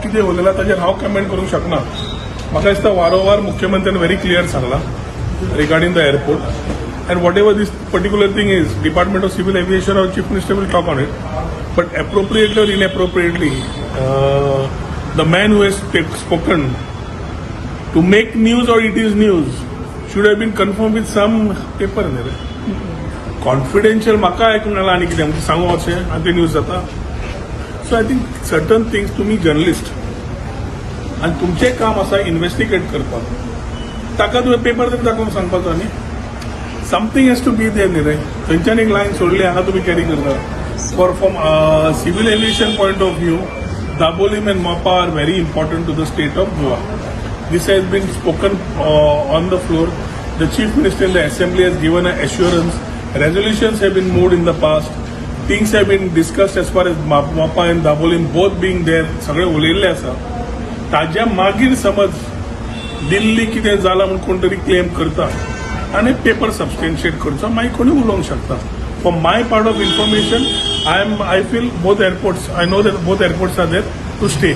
कितें उलयला ताजेर हांव कमेंट करूंक शकना. म्हाका दिसता वारंवार मुख्यमंत्र्यान व्हेरी क्लियर सांगला regarding the airport and whatever this particular thing is department of civil aviation और chief minister will talk on it. But appropriately or inappropriately, the man who has spoken to make news or it is news should have been confirmed with some paper. Confidential म्हाका आयकूंक नाला आनी कितें सांगू अशें आनी ते न्यूज जाता. So I think certain things तुमी जर्नलिस्ट आनी तुमचें काम आसा इन्व्हेस्टिगेट करपाक, ताका तुवें पेपर तरी दाखोवन सांगपाचो न्ही. Something has to be there न्ही रे. थंयच्यान एक लायन सोडली हांगा तुमी कॅरी करता. From a civil aviation point of view, Dabolim and MOPA are very important to the state of Goa. This has been spoken on the floor. The Chief Minister in the Assembly has given an assurance. Resolutions have been moved in the past. Things have been discussed as far as MOPA and Dabolim both being there. सगळे उलयल्ले आसा. ताज्या मागीर समज दिल्ली कितें जालां म्हणून कोण तरी क्लेम करता आनी पेपर सबस्टेन्शिएट करचो मागीर कोणी उलोवंक शकता. From my part of information, I feel both airports, I know that both airports are there to stay.